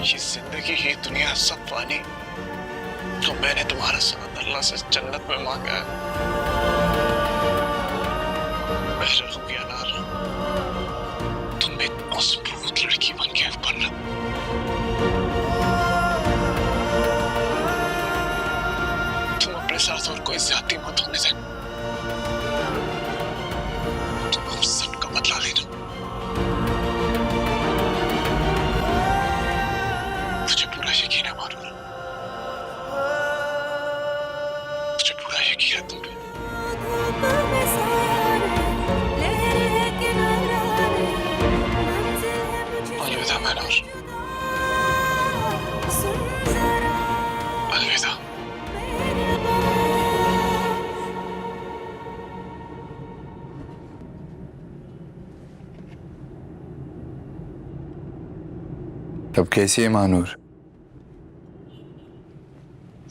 ये जिंदगी ही दुनिया सब पानी तो मैंने तुम्हारा साथ अल्लाह से जन्नत में मांगा है। मैं रहूं या ना रहूं, तुम एक मजबूत लड़की बन के बनना। तुम अपने साथ और कोई ज्यादती मत होने देना। तुम हम सबका बदला लेना। मुझे पूरा यकीन है मानो, मुझे पूरा यकीन है तुम पे। अलविदा मैनूर, अलविदा। अब कैसी है मानूर?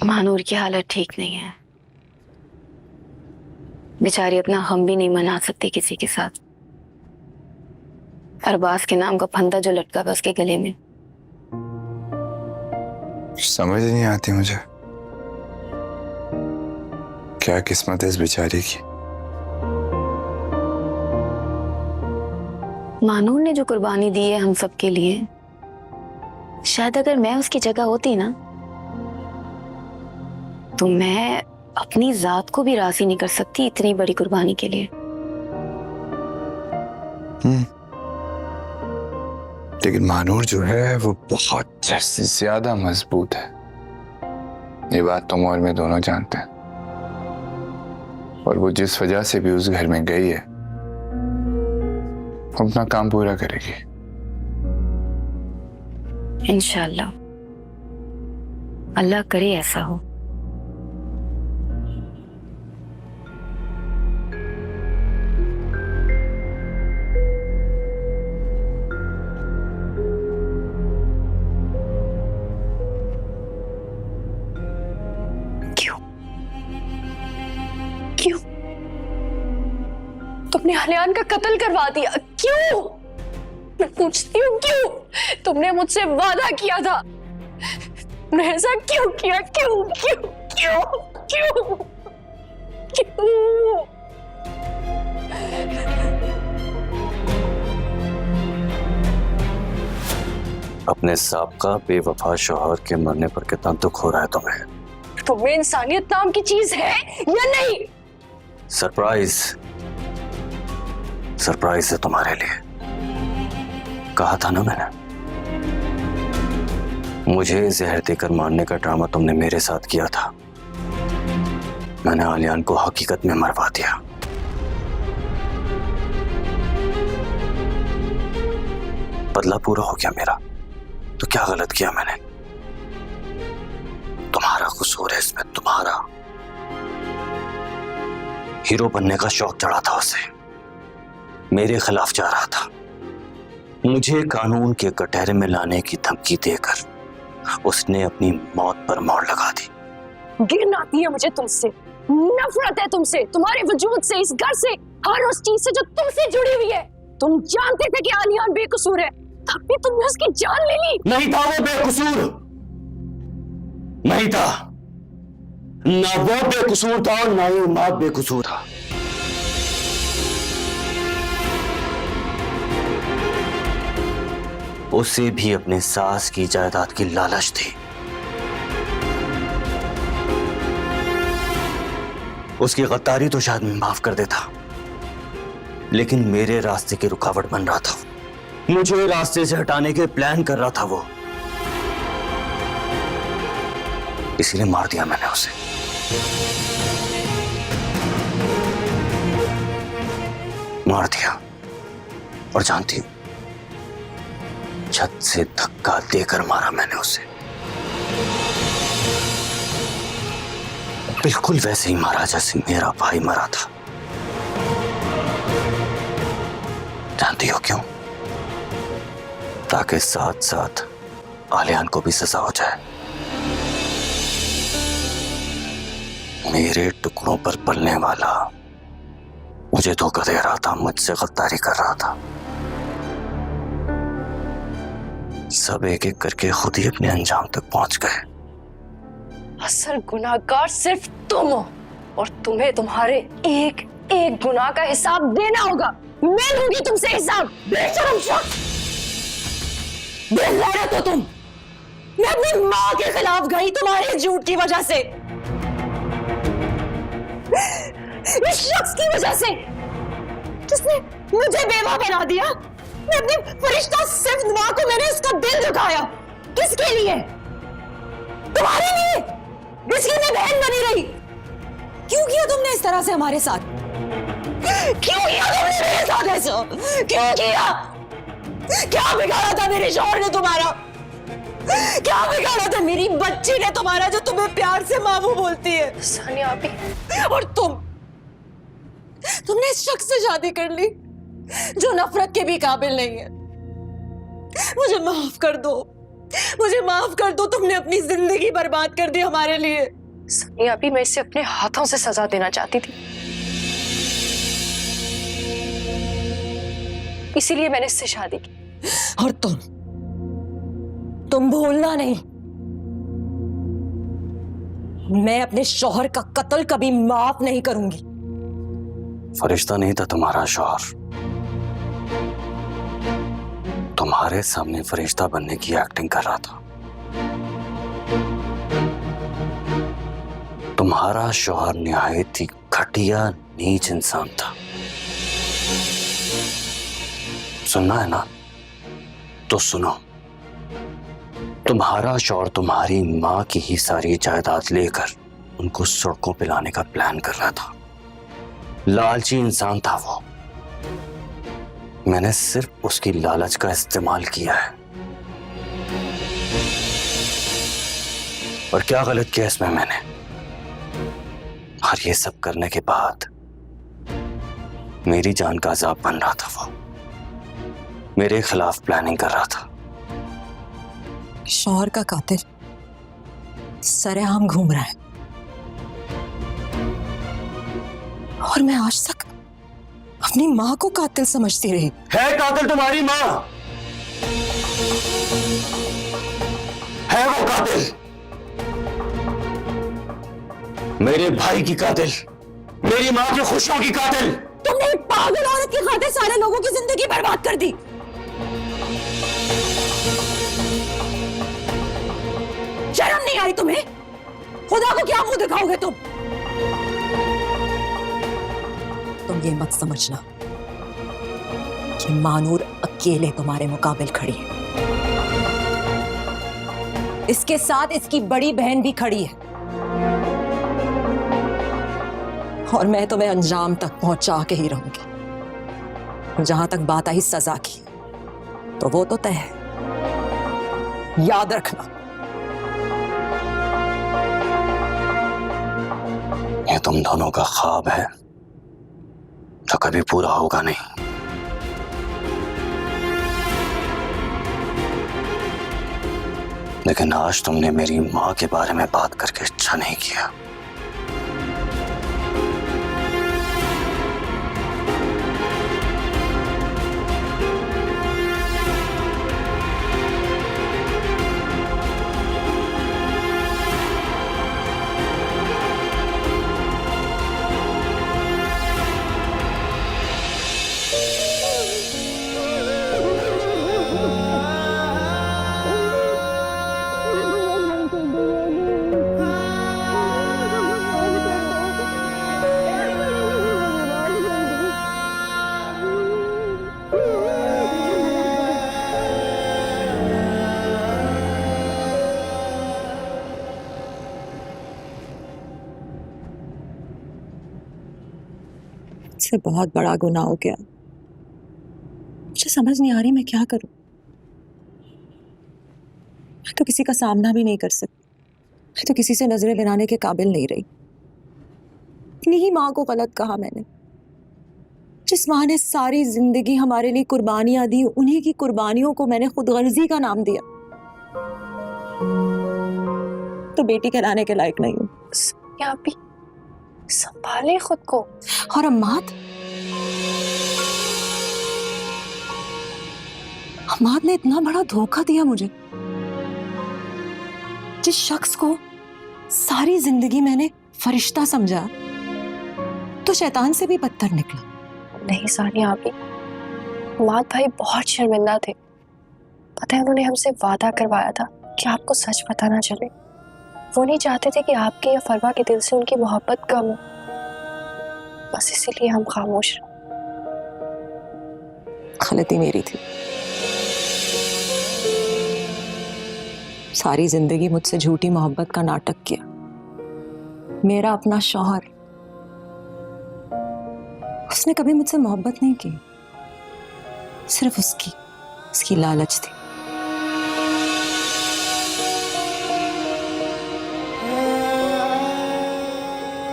मानूर की हालत ठीक नहीं है। बेचारी अपना हम भी नहीं मना सकती किसी के साथ। अरबाज के नाम का फंदा जो लटका हुआ उसके गले में। समझ नहीं आती मुझे, क्या किस्मत है इस बेचारी की। मानूर ने जो कुर्बानी दी है हम सब के लिए, शायद अगर मैं उसकी जगह होती ना तो मैं अपनी जात को भी राजी नहीं कर सकती इतनी बड़ी कुर्बानी के लिए। लेकिन मानूर जो है वो बहुत ज्यादा मजबूत है, ये बात तुम और मैं दोनों जानते हैं। और वो जिस वजह से भी उस घर में गई है अपना काम पूरा करेगी इंशाल्लाह। अल्लाह करे ऐसा हो। क्यों क्यों तुमने आलियान का कत्ल करवा दिया? क्यों? मैं पूछती हूँ क्यों? तुमने मुझसे वादा किया था, तुमने ऐसा क्यों किया? क्यों क्यों क्यों क्यों क्यों? अपने साबका बेवफा शौहर के मरने पर कितना दुख हो रहा है तुम्हें? तुम्हें इंसानियत नाम की चीज है या नहीं? सरप्राइज, सरप्राइज है तुम्हारे लिए। कहा था ना मैंने, मुझे जहर देकर मारने का ड्रामा तुमने मेरे साथ किया था। मैंने आलियान को हकीकत में मरवा दिया। बदला पूरा हो गया मेरा। तो क्या गलत किया मैंने? तुम्हारा कसूर है इसमें, तुम्हारा। हीरो बनने का शौक चढ़ा था उसे, मेरे खिलाफ जा रहा था। मुझे कानून के कटहरे में लाने की धमकी देकर उसने अपनी मौत पर मोहर लगा दी। घिन आती है मुझे तुमसे, नफरत है तुमसे, तुम्हारे वजूद से, इस घर से, हर उस चीज से जो तुमसे जुड़ी हुई है। तुम जानते थे कि आलियान बेकसूर है, तब भी तुमने उसकी जान ले ली। नहीं था वो बेकसूर, नहीं था। ना वो बेकसूर था और ना ही उम्माद बेकसूर था। उसे भी अपने सास की जायदाद की लालच थी। उसकी गद्दारी तो शायद मैं माफ कर देता, लेकिन मेरे रास्ते की रुकावट बन रहा था। मुझे रास्ते से हटाने के प्लान कर रहा था वो, इसीलिए मार दिया मैंने उसे। मार दिया। और जानती हूं, छत से धक्का देकर मारा मैंने उसे। बिल्कुल वैसे ही मारा जैसे मेरा भाई मरा था। जानती हो क्यों? ताकि साथ साथ आलियान को भी सजा हो जाए। मेरे टुकड़ों पर पलने वाला मुझे धोखा दे रहा था, मुझसे गद्दारी कर रहा था। सब एक एक करके खुद ही अपने अंजाम तक पहुंच गए। असल गुनाहगार सिर्फ तुम हो और तुम्हें तुम्हारे एक एक गुनाह का हिसाब देना होगा। मैं लूंगी तुमसे हिसाब। बेशरम शख्स, बेगैरत हो तुम। मैं अपनी माँ के खिलाफ गई तुम्हारे झूठ की वजह से, इस शख्स की वजह से जिसने मुझे बेवा बना दिया। मैं अपनी फरिश्ता सिर्फ माँ को मैंने उसका दिल दुखाया। किसके लिए? तुम्हारे लिए, जिसकी मैं बहन बनी रही। क्यों किया तुमने इस तरह से हमारे साथ? क्यों किया तुमने मेरे साथ ऐसा? क्यों किया? क्या बिगाड़ा था मेरे शौहर ने तुम्हारा? क्या बिगाड़ा था मेरी बच्ची ने तुम्हारा, जो तुम्हें प्यार से मामू बोलती है? सानिया अभी। और तुमने इस शख्स से शादी कर ली जो नफरत के भी काबिल नहीं है। मुझे माफ कर दो, मुझे माफ कर दो। तुमने अपनी जिंदगी बर्बाद कर दी हमारे लिए। सानिया अभी मैं इसे अपने हाथों से सजा देना चाहती थी, इसीलिए मैंने इससे शादी की। और तुम भूलना नहीं, मैं अपने शौहर का कत्ल कभी माफ नहीं करूंगी। फरिश्ता नहीं था तुम्हारा शौहर, तुम्हारे सामने फरिश्ता बनने की एक्टिंग कर रहा था। तुम्हारा शौहर निहायत ही घटिया नीच इंसान था। सुनना है ना तो सुनो। तुम्हारा शौहर तुम्हारी माँ की ही सारी जायदाद लेकर उनको सड़कों पे लाने का प्लान कर रहा था। लालची इंसान था वो। मैंने सिर्फ उसकी लालच का इस्तेमाल किया है। और क्या गलत किया इसमें मैंने? और ये सब करने के बाद मेरी जान का अजाब बन रहा था वो। मेरे खिलाफ प्लानिंग कर रहा था। शौहर का कातिल सरेआम घूम रहा है और मैं आज तक अपनी माँ को कातिल समझती रही। है कातिल तुम्हारी माँ, है वो कातिल, मेरे भाई की कातिल, मेरी माँ की खुशियों की कातिल। तुमने एक पागल औरत की खातिर सारे लोगों की जिंदगी बर्बाद कर दी। शर्म नहीं आई तुम्हें? खुदा को क्या मुंह दिखाओगे तुम? तुम ये मत समझना कि मानूर अकेले तुम्हारे मुकाबिल खड़ी है। इसके साथ इसकी बड़ी बहन भी खड़ी है और मैं तुम्हें अंजाम तक पहुंचा के ही रहूंगी। जहां तक बात आई सजा की, तो वो तो तय है, याद रखना। ये तुम दोनों का ख्वाब है जो कभी पूरा होगा नहीं। लेकिन आज तुमने मेरी माँ के बारे में बात करके अच्छा नहीं किया। से बहुत बड़ा गुनाह हो गया। मुझे समझ नहीं आ रही मैं क्या करूं। मैं तो किसी का सामना भी नहीं कर सकती। मैं तो किसी से नजरें मिलाने के काबिल नहीं रही। अपनी ही माँ को गलत कहा मैंने। जिस माँ ने सारी जिंदगी हमारे लिए कुर्बानियां दी, उन्हीं की कुर्बानियों को मैंने खुद गर्जी का नाम दिया। तो बेटी कहलाने के लायक नहीं हूं। यहाँ भी संभाले खुद को। और अम्मात, अम्माद ने इतना बड़ा धोखा दिया मुझे। जिस शख्स को सारी जिंदगी मैंने फरिश्ता समझा, तो शैतान से भी बदतर निकला। नहीं सानिया, आप माद भाई बहुत शर्मिंदा थे। पता है, उन्होंने हमसे वादा करवाया था कि आपको सच पता ना चले। वो नहीं चाहते थे कि आपके या फरवा के दिल से उनकी मोहब्बत कम हो, बस इसीलिए हम खामोश रहे। गलती मेरी थी। सारी जिंदगी मुझसे झूठी मोहब्बत का नाटक किया। मेरा अपना शौहर, उसने कभी मुझसे मोहब्बत नहीं की, सिर्फ उसकी लालच थी।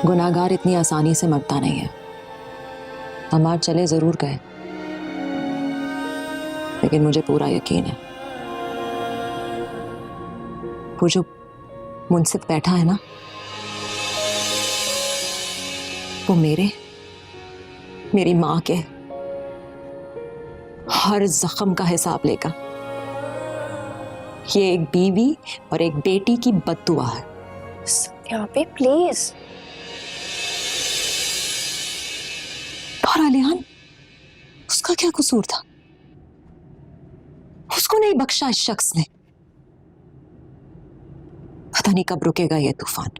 गुनाहगार इतनी आसानी से मरता नहीं है। हमार चले जरूर गए, लेकिन मुझे पूरा यकीन है वो जो मुंसिफ बैठा है ना, वो मेरी मां के हर जख्म का हिसाब लेगा। ये एक बीवी और एक बेटी की बद्दुआ है। यहाँ पे प्लीज। और आलियान, उसका क्या कसूर था? उसको नहीं बख्शा इस शख्स ने। पता नहीं कब रुकेगा ये तूफान,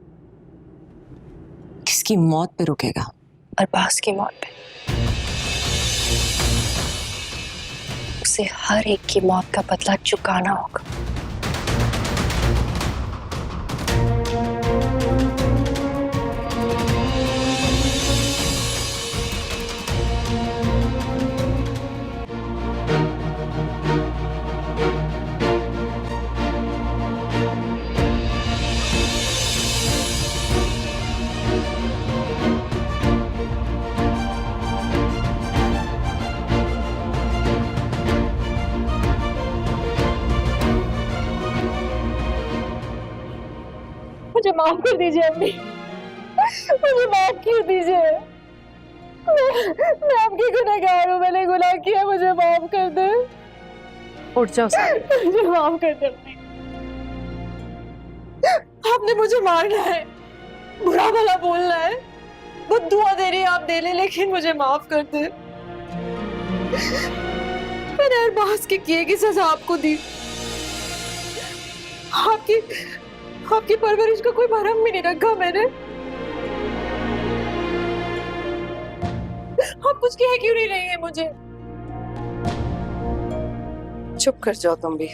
किसकी मौत पे रुकेगा। अरबाज की मौत पे। उसे हर एक की मौत का बदला चुकाना होगा। मुझे माफ कर दीजिए अम्मी, मुझे माफ कर दीजिए। मैं आपकी गुनहगार हूँ, मैंने गुनाह किया, मुझे माफ कर दे। उठ जाओ, मुझे माफ कर दे अम्मी। आपने मुझे मारना है, बुरा भला बोलना है, वो दुआ दे रही है आप दे ले, लेकिन मुझे माफ कर दे। मैंने अरबाज के किए की सजा आपको दी। आपकी परवरिश का कोई भरम भी नहीं रखा मैंने। आप कुछ कह क्यों नहीं रही है मुझे? चुप कर जाओ तुम भी।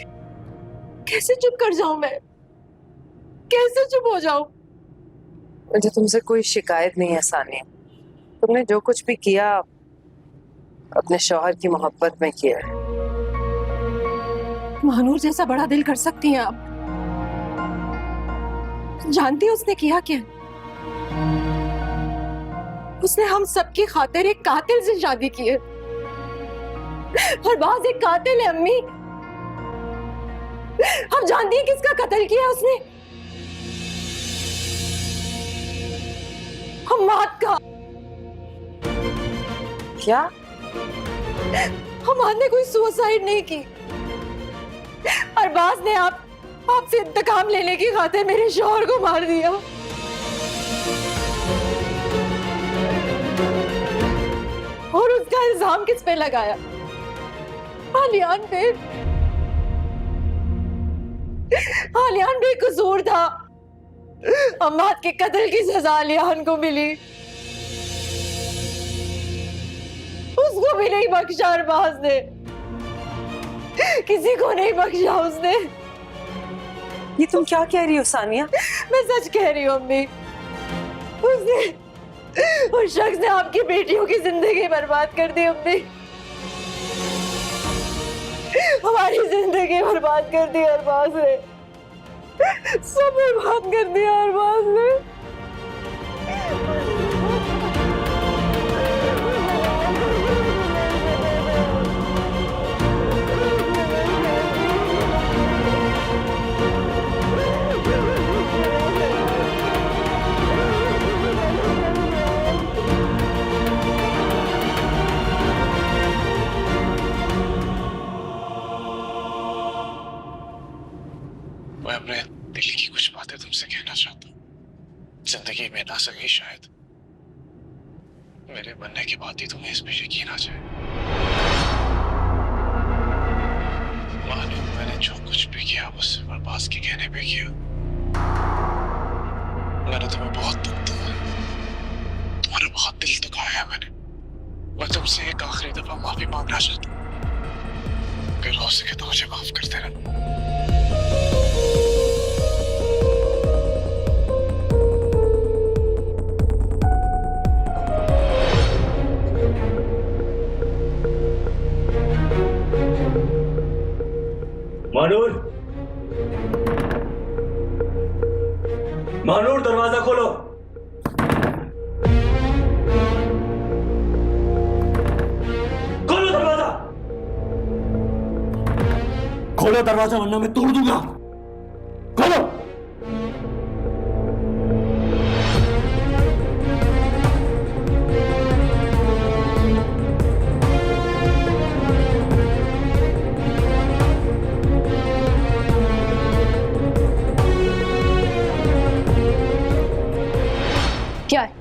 कैसे चुप कर जाऊं मैं? कैसे चुप हो जाऊं? मुझे तुमसे कोई शिकायत नहीं है सानिया। तुमने जो कुछ भी किया अपने शौहर की मोहब्बत में किया है। महानूर जैसा बड़ा दिल कर सकती हैं आप। जानती है उसने किया क्या? उसने हम सबकी खातिर एक कातिल से शादी की है। अरबाज एक कातिल है अम्मी। हम जानती हैं किसका कत्ल किया उसने? हम्माद का। क्या? हम्माद ने कोई सुसाइड नहीं की। अरबाज ने आपसे इंतकाम लेने की खातिर मेरे शौहर को मार दिया। और उसका इल्जाम किस पे लगाया? आलियान पे। आलियान बेकसूर था। अम्माद के कत्ल की सजा आलियान को मिली। उसको भी नहीं बख्शा अरबाज ने। किसी को नहीं बख्शा उसने। ये तुम क्या कह रही हो सानिया? मैं सच कह रही हूँ अम्मी। उस शख्स ने आपकी बेटियों की जिंदगी बर्बाद कर दी अम्मी। हमारी जिंदगी बर्बाद कर दी अरबाज ने। सब बर्बाद कर दिया अरबाज ने। अपने दिल की कुछ बातें तुमसे कहना चाहता हूँ। जिंदगी में ना सही शायद मेरे बनने के बाद ही तुम्हें इस पे यकीन आ जाए। मानो मैंने जो कुछ भी किया वो सिर्फ अरबाज के कहने पे किया। मैंने तुम्हें बहुत दुख दिया, तुम्हारा बहुत दिल दुखाया है मैंने। मैं तुमसे एक आखिरी दफा माफी मांगना चाहता हूँ। अगर हो सके तो मुझे माफ कर देना। मानूर, मानूर दरवाजा खोलो। खोलो दरवाजा, खोलो दरवाजा वरना मैं तोड़ दूंगा। खोलो। क्या है?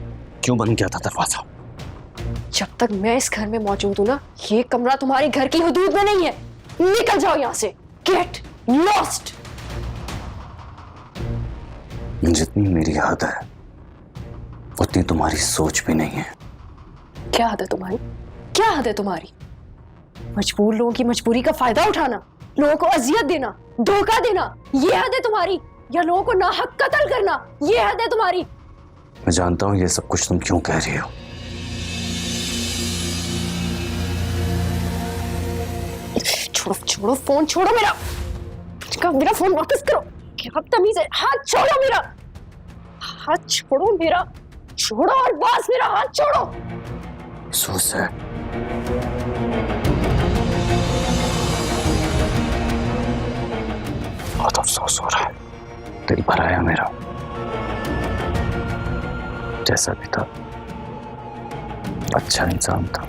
क्यों बंद किया था दरवाजा? जब तक मैं इस घर में मौजूद हूं ना, ये कमरा तुम्हारे घर की हुदूद में नहीं है। निकल जाओ यहाँ से। Get lost. जितनी मेरी याद है उतनी तुम्हारी सोच भी नहीं है। क्या हद है तुम्हारी? क्या हद है तुम्हारी? मजबूर लोगों की मजबूरी का फायदा उठाना, लोगों को अजियत देना, धोखा देना, ये हद है तुम्हारी? या लोगों को नाहक कत्ल करना, ये हद है तुम्हारी? मैं जानता हूं ये सब कुछ तुम क्यों कह रही हो। छोड़ो छोड़ो, फोन छोड़ो मेरा। मेरा फोन वापस करो। क्या तमीज है? हाथ छोड़ो मेरा। हाथ छोड़ो मेरा। छोड़ो और बस मेरा हाथ छोड़ो। अफसोस है, बहुत अफसोस हो रहा है। दिल भर आया मेरा। जैसा भी था अच्छा इंसान था,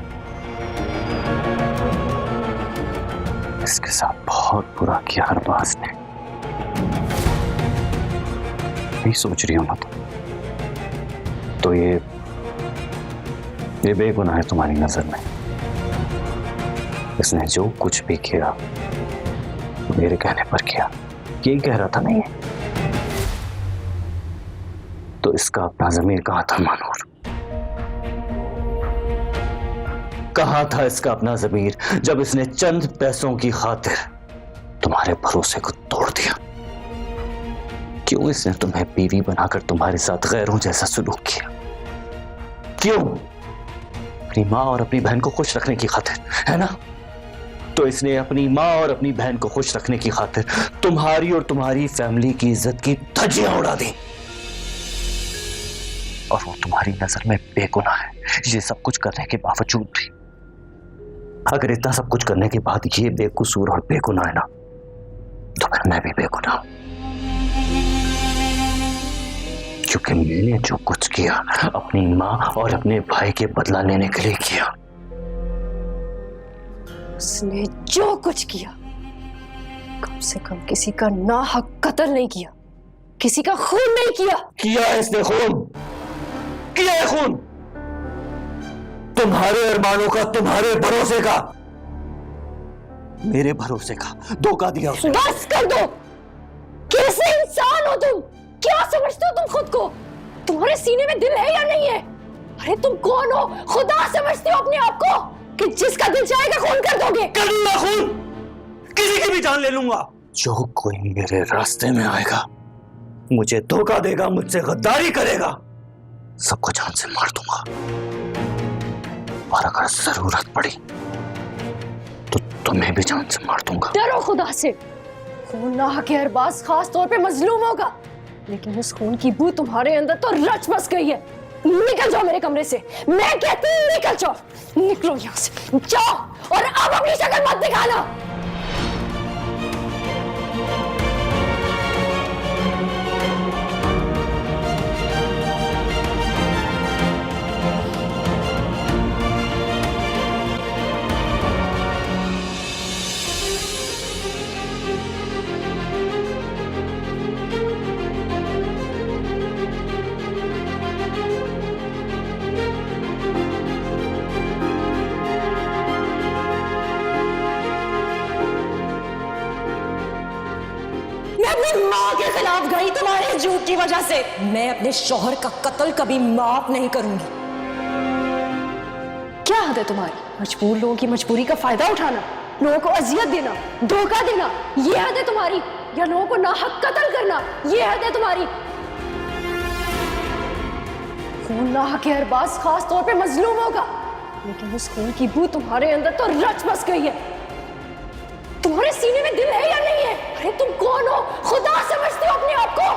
इसके साथ बहुत बुरा किया अरबाज ने। नहीं सोच रही हो ना तो ये बेगुनाह है तुम्हारी नजर में। इसने जो कुछ भी किया मेरे कहने पर किया। यही कह रहा था नहीं, तो इसका अपना ज़मीर कहाँ था मानूर? कहाँ था इसका अपना ज़मीर जब इसने चंद पैसों की खातिर तुम्हारे भरोसे को तोड़ दिया? क्यों इसने तुम्हें बीवी बनाकर तुम्हारे साथ गैरों जैसा सलूक किया? क्यों? अपनी माँ और अपनी बहन को खुश रखने की खातिर, है ना? तो इसने अपनी माँ और अपनी बहन को खुश रखने की खातिर तुम्हारी और तुम्हारी फैमिली की इज्जत की धज्जियां उड़ा दी। और वो तुम्हारी नजर में बेगुनाह है, ये सब कुछ करने के बावजूद भी। अगर इतना सब कुछ करने के बाद ये बेकसूर और बेगुनाह है ना, तो फिर मैं भी बेगुनाह हूं। क्योंकि मैंने जो कुछ किया अपनी माँ और अपने भाई के बदला लेने के लिए किया। उसने जो कुछ किया कम से कम किसी का नाहक कत्ल नहीं किया, किसी का खून नहीं किया। किया है इसने खून, किया है खून। तुम्हारे अरमानों का, तुम्हारे भरोसे का, मेरे भरोसे का धोखा दिया उसने। बस कर दो। कैसे इंसान हो तुम? क्या समझते हो तुम खुद को? तुम्हारे सीने में दिल है या नहीं है? अरे तुम कौन हो? खुदा समझते हो अपने आप को कि जिसका दिल चाहेगा खून कर दोगे? कर दूंगा खून, किसी की भी जान ले लूंगा। जो कोई मेरे रास्ते में आएगा, मुझे धोखा देगा, मुझसे गद्दारी करेगा, सबको जान से मार दूंगा। और अगर जरूरत पड़ी तो तुम्हें भी जान से मार दूंगा। डरो खुदा से। खून ना के अरबाज खास तौर पे मजलूमों का, लेकिन उस खून की बू तुम्हारे अंदर तो रच बस गई है। निकल जाओ मेरे कमरे से। मैं कहती हूँ निकल जाओ। निकलो यहाँ से, जाओ। और अब अपनी शक्ल मत दिखाना। अपनी माँ के खिलाफ गई तुम्हारे झूठ की वजह से। मैं अपने शौहर का कत्ल कभी माफ नहीं करूंगी। क्या हद है तुम्हारी? मजबूर लोगों की मजबूरी का फायदा उठाना, लोगों को अजियत देना, धोखा देना, ये हद है तुम्हारी? या लोगों को नाहक कत्ल करना, ये हद है तुम्हारी? खून ना के अरबाज खास तौर पे मजलूमों का, लेकिन उस खून की बू तुम्हारे अंदर तो रच बस गई है। तुम्हारे सीने में दिल है या नहीं है? अरे तुम कौन हो? खुदा समझते हो अपने आप को?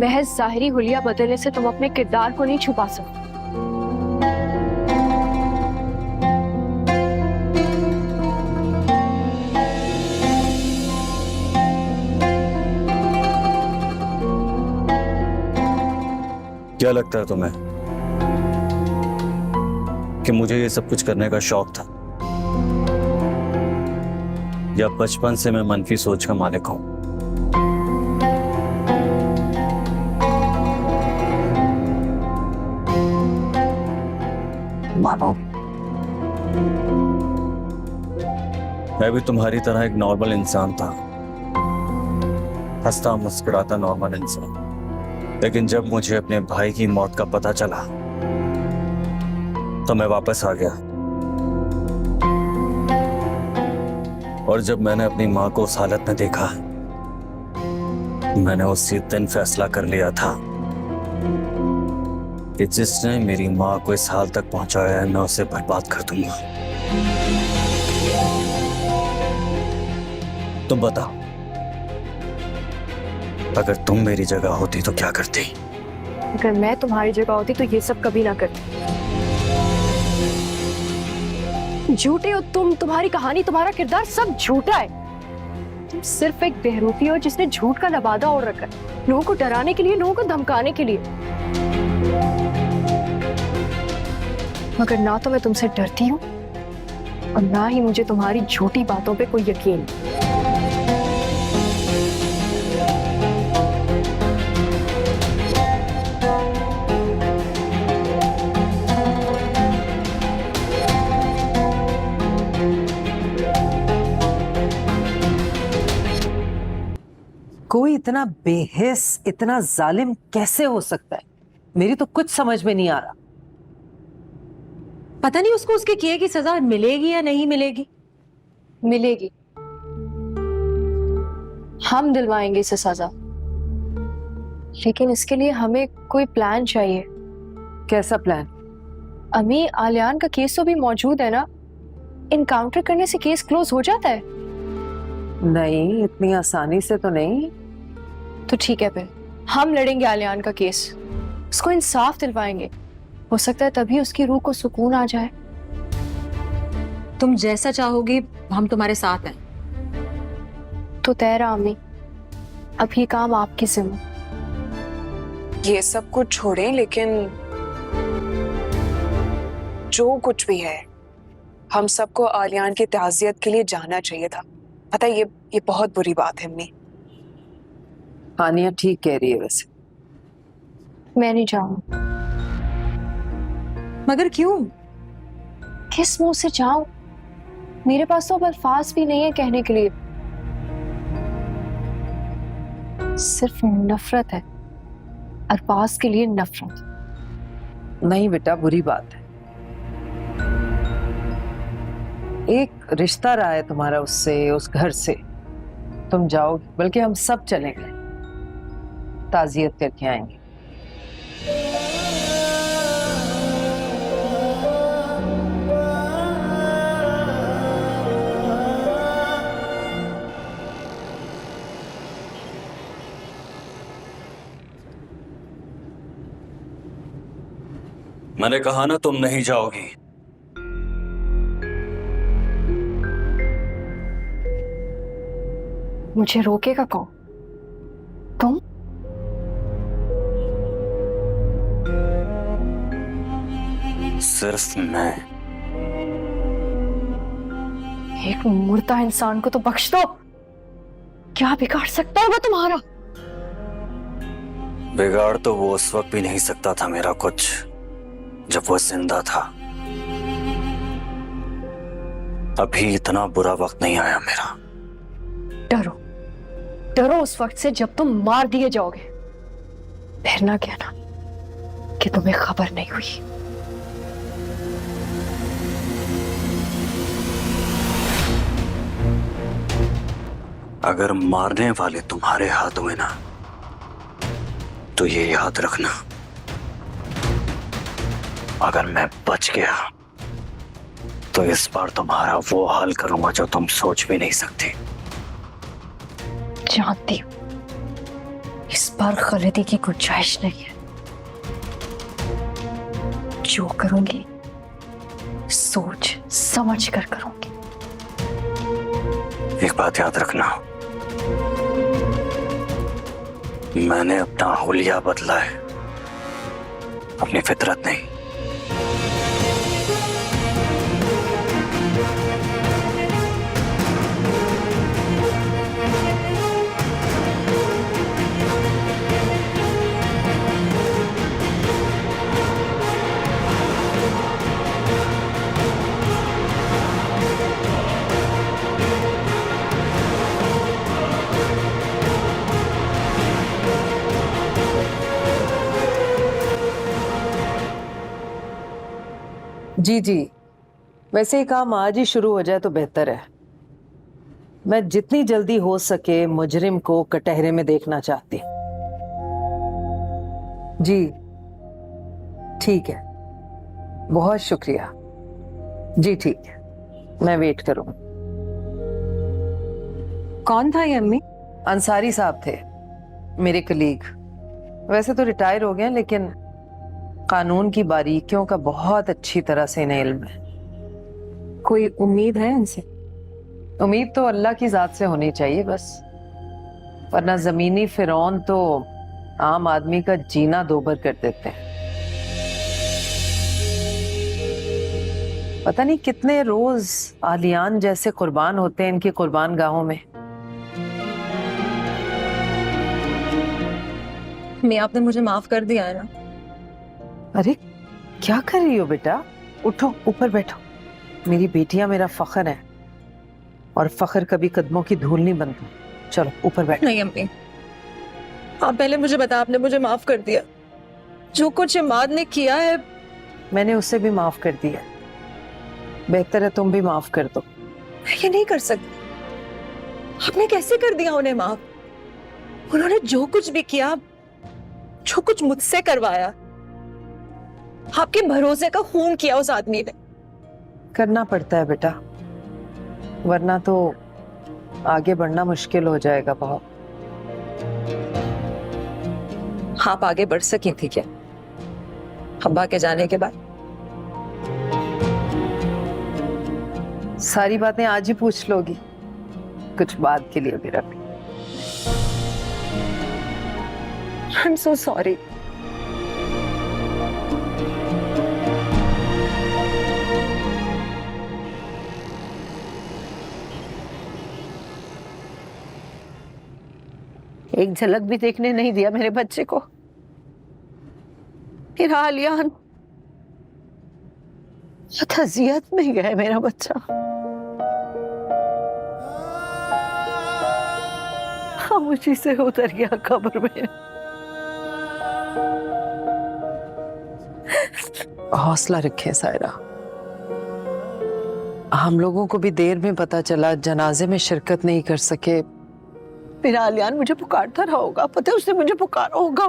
महज जाहिरी हुलिया बदलने से तुम अपने किरदार को नहीं छुपा सकते। क्या लगता है तुम्हें कि मुझे ये सब कुछ करने का शौक था, या बचपन से मैं मनफी सोच का मालिक हूं? मानो मैं भी तुम्हारी तरह एक नॉर्मल इंसान था, हंसता मुस्कुराता नॉर्मल इंसान। लेकिन जब मुझे अपने भाई की मौत का पता चला तो मैं वापस आ गया, और जब मैंने अपनी मां को उस हालत में देखा, मैंने उसी दिन फैसला कर लिया था कि जिसने मेरी मां को इस हाल तक पहुंचाया है, मैं उसे बर्बाद कर दूंगा। तुम बताओ, अगर तुम मेरी जगह होती तो क्या करती? अगर मैं तुम्हारी जगह होती तो ये सब कभी ना करती। झूठे हो तुम, तुम्हारी कहानी, तुम्हारा किरदार सब झूठा है। तुम सिर्फ एक बेहरूपी हो जिसने झूठ का लबादा ओढ़ रखा है, लोगों को डराने के लिए, लोगों को धमकाने के लिए। मगर ना तो मैं तुमसे डरती हूँ और ना ही मुझे तुम्हारी झूठी बातों पे कोई यकीन। कोई इतना बेहिस, इतना जालिम कैसे हो सकता है? मेरी तो कुछ समझ में नहीं आ रहा। पता नहीं उसको उसके किए की सजा मिलेगी या नहीं मिलेगी। मिलेगी, हम दिलवाएंगे इसे सजा, लेकिन इसके लिए हमें कोई प्लान चाहिए। कैसा प्लान? अम्मी, आलियान का केस तो भी मौजूद है ना? इनकाउंटर करने से केस क्लोज हो जाता है? नहीं, इतनी आसानी से तो नहीं। तो ठीक है, फिर हम लड़ेंगे आलियान का केस, उसको इंसाफ दिलवाएंगे। हो सकता है तभी उसकी रूह को सुकून आ जाए। तुम जैसा चाहोगी, हम तुम्हारे साथ हैं। तो तेरा अम्मी, अब ये काम आपकी जिम्मे। ये सब कुछ छोड़ें, लेकिन जो कुछ भी है, हम सबको आलियान की ताज़ियत के लिए जाना चाहिए था। पता है, ये बहुत बुरी बात है अम्मी। आनिया ठीक कह रही है वैसे। मैं नहीं जाऊंगी। मगर क्यों? किस मुंह से जाऊं? मेरे पास तो अब अल्फाज भी नहीं है कहने के लिए। सिर्फ नफरत है, अरबाज के लिए नफरत। नहीं बेटा, बुरी बात है। एक रिश्ता रहा है तुम्हारा उससे, उस घर से। तुम जाओ, बल्कि हम सब चलेंगे, ताज़ियत करके आएंगे। मैंने कहा ना तुम नहीं जाओगी। मुझे रोकेगा कौन? तुम? सिर्फ मैं। एक मुर्दा इंसान को तो बख्श दो। क्या बिगाड़ सकता है वो तुम्हारा? बिगाड़ तो वो उस वक्त भी नहीं सकता था मेरा कुछ, जब वो जिंदा था। अभी इतना बुरा वक्त नहीं आया मेरा। डरो, डरो उस वक्त से जब तुम मार दिए जाओगे। फिर ना कहना कि तुम्हें खबर नहीं हुई। अगर मारने वाले तुम्हारे हाथ हुए ना, तो ये याद रखना, अगर मैं बच गया तो इस बार तुम्हारा वो हाल करूंगा जो तुम सोच भी नहीं सकते। जानती हूं इस बार गलती की गुंजाइश नहीं है। जो करूंगी सोच समझ कर करूंगी। एक बात याद रखना, मैंने अपना हुलिया बदला है, अपनी फितरत नहीं। जी जी, वैसे ही काम आज ही शुरू हो जाए तो बेहतर है। मैं जितनी जल्दी हो सके मुजरिम को कटहरे में देखना चाहती हूँ। जी ठीक है, बहुत शुक्रिया। जी ठीक है, मैं वेट करूँगी। कौन था ये अम्मी? अंसारी साहब थे, मेरे कलीग। वैसे तो रिटायर हो गए हैं, लेकिन कानून की बारीकियों का बहुत अच्छी तरह से इन्हें इल्म है। कोई उम्मीद है इनसे? उम्मीद तो अल्लाह की जात से होनी चाहिए बस, वरना जमीनी फिरौन तो आम आदमी का जीना दोबर कर देते हैं। पता नहीं कितने रोज आलियान जैसे कुर्बान होते हैं इनकी कुर्बान गाहों में। मैं आपने मुझे माफ कर दिया है ना? अरे क्या कर रही हो बेटा? उठो, ऊपर बैठो। मेरी बेटियां मेरा फख्र है, और फख्र कभी कदमों की धूल नहीं बनता। चलो ऊपर बैठो। नहीं अम्मी, आप पहले मुझे बता, आपने मुझे माफ कर दिया? जो कुछ इमाद ने किया है मैंने उसे भी माफ कर दिया, बेहतर है तुम भी माफ कर दो। मैं ये नहीं कर सकती। आपने कैसे कर दिया उन्हें माफ? उन्होंने जो कुछ भी किया, जो कुछ मुझसे करवाया, आपके भरोसे का खून किया उस आदमी ने। करना पड़ता है बेटा, वरना तो आगे बढ़ना मुश्किल हो जाएगा बहुत। आप आगे बढ़ सकी थी क्या अब्बा के जाने के बाद? सारी बातें आज ही पूछ लोगी, कुछ बाद के लिए भी रख। I am so sorry. एक झलक भी देखने नहीं दिया मेरे बच्चे को। फिर आलियान अजियत में गए मेरा बच्चा। खामोशी से उतर गया कब्र में। हौसला रखें सायरा। हम लोगों को भी देर में पता चला, जनाजे में शिरकत नहीं कर सके। मेरा आलियान मुझे पुकारता रहा होगा, पता है उसने मुझे पुकारा होगा,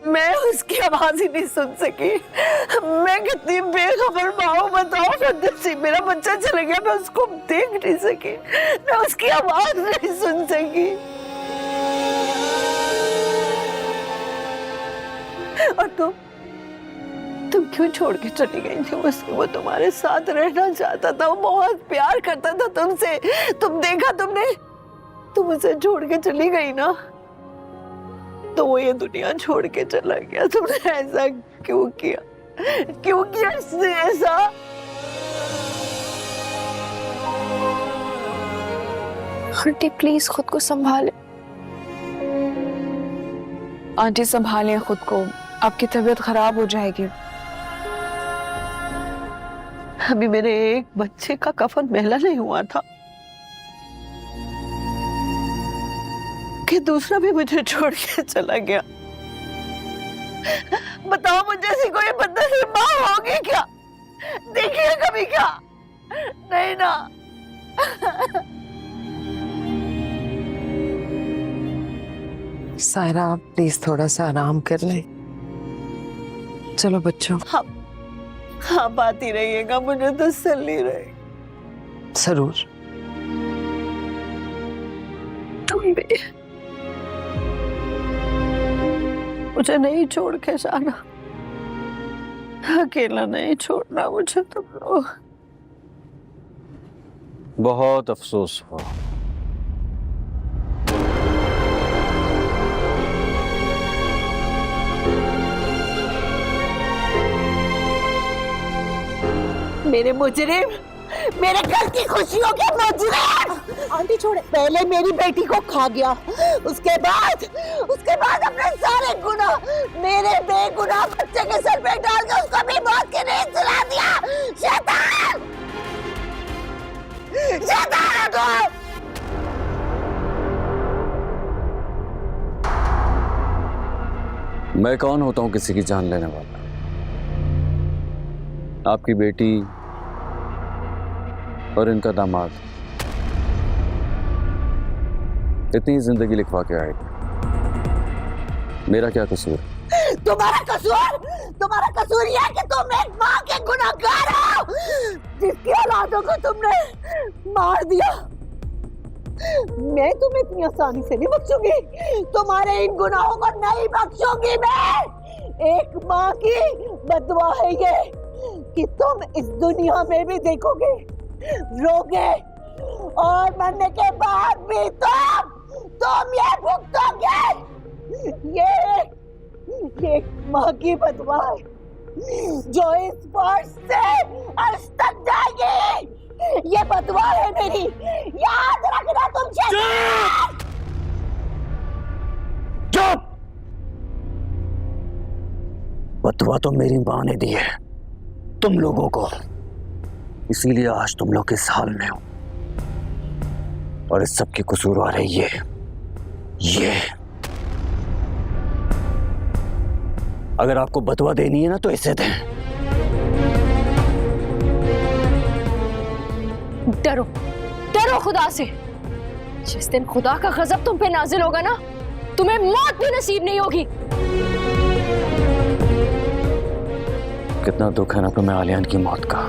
मैं उसकी आवाज ही नहीं सुन सकी। मैं कितनी बेखबर माँ हूँ बताओ फरदौसी। मेरा बच्चा चला गया, मैं उसको देख नहीं सकी, मैं उसकी आवाज नहीं सुन सकी। और तुम क्यों छोड़ के चली गई थी उसको? वो तुम्हारे साथ रहना चाहता था, वो बहुत प्यार करता था तुमसे। तुम देखा तुमने तुम उसे छोड़ के चली गई ना, तो वो ये दुनिया छोड़ के चला गया। तुमने ऐसा क्यों किया? क्यों किया इसने ऐसा? आंटी प्लीज खुद को संभालें। आंटी संभालें खुद को, आपकी तबीयत खराब हो जाएगी। अभी मेरे एक बच्चे का कफन मेला नहीं हुआ था कि दूसरा भी मुझे छोड़ के चला गया। बताओ, मुझे ऐसी कोई बदनसीब माँ होगी क्या? देखिए कभी क्या? नहीं ना। सायरा, आप प्लीज थोड़ा सा आराम कर लें। चलो बच्चों। आप आती रहिएगा, मुझे तसल्ली रहे। जरूर। तुम भी मुझे नहीं छोड़ के जाना, अकेला नहीं छोड़ना मुझे तुम लोग। बहुत अफसोस हुआ। मेरे मुजरिम, मेरे घर की खुशियों के मुजरिम! आंटी छोड़े। पहले मेरी बेटी को खा गया, उसके बाद अपने सारे गुनाह मेरे बेगुनाह बच्चे के सर पे डाल के उसको भी मौत की नींद सुला दिया। शैतान! शैतान है तू! मैं कौन होता हूं किसी की जान लेने वाला? आपकी बेटी और इनका दामाद इतनी जिंदगी लिखवा के आए, मेरा क्या कसूर? तुम्हारा कसूर यह है कि तुम एक माँ के गुनहगार हो, जिसकी औलादों को तुमने मार दिया। मैं तुम्हें इतनी आसानी से नहीं बख्शूंगी, तुम्हारे इन गुनाहों को नहीं बख्शूंगी मैं। एक माँ की बदुआ है ये कि तुम इस दुनिया में भी देखोगे, रोगे, और मरने के बाद भी तुम ये भुगतोगे। ये एक माँ की बदुआ है जो इस फर्श से अर्श तक जाएगी। ये बदुआ है मेरी, याद रखना तुम। चुप! बदुआ तो मेरी माँ ने दी है तुम लोगों को, इसीलिए आज तुम लोग इस हाल में हो, और इस सब की कसूरवार है ये। अगर आपको बदुआ देनी है ना तो इसे दें। डरो खुदा से। जिस दिन खुदा का गजब तुम पे नाजिल होगा ना, तुम्हें मौत भी नसीब नहीं होगी। कितना दुख है ना तुम्हें आलियान की मौत का,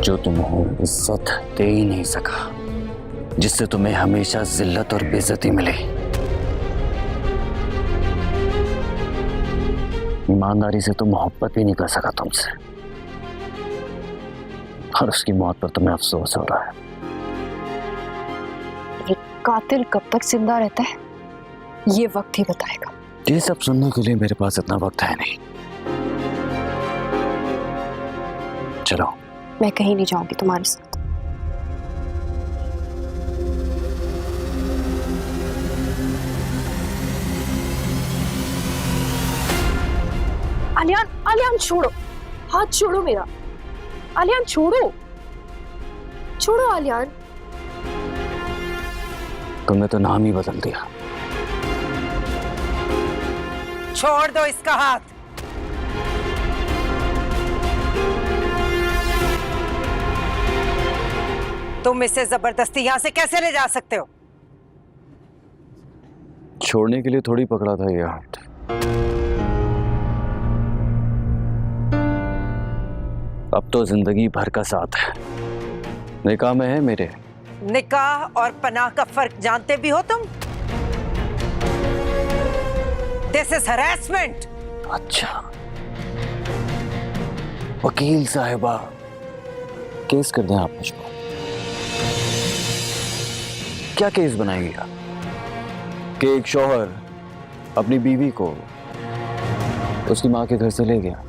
जो तुम्हें इज्जत दे ही नहीं सका, जिससे तुम्हें हमेशा जिल्लत और बेइज्जती मिली। ईमानदारी से तो मोहब्बत भी नहीं कर सका तुमसे, और उसकी मौत पर तुम्हें अफसोस हो रहा है। ये कातिल कब तक जिंदा रहता है, ये वक्त ही बताएगा। ये सब सुनने के लिए मेरे पास इतना वक्त है नहीं। चलो। मैं कहीं नहीं जाऊंगी तुम्हारे साथ। आलियान छोड़ो, हाथ छोड़ो मेरा। आलियान छोड़ो आलियान। तुमने तो नाम ही बदल दिया। छोड़ दो इसका हाथ। तुम इसे जबरदस्ती यहां से कैसे ले जा सकते हो? छोड़ने के लिए थोड़ी पकड़ा था ये हाथ। अब तो जिंदगी भर का साथ है, निकाह में है मेरे। निकाह और पनाह का फर्क जानते भी हो तुम? This is harassment. अच्छा, वकील साहिबा, केस कर दें आप मुझको। क्या केस बनाएंगे आप कि एक शौहर अपनी बीवी को उसकी माँ के घर से ले गया?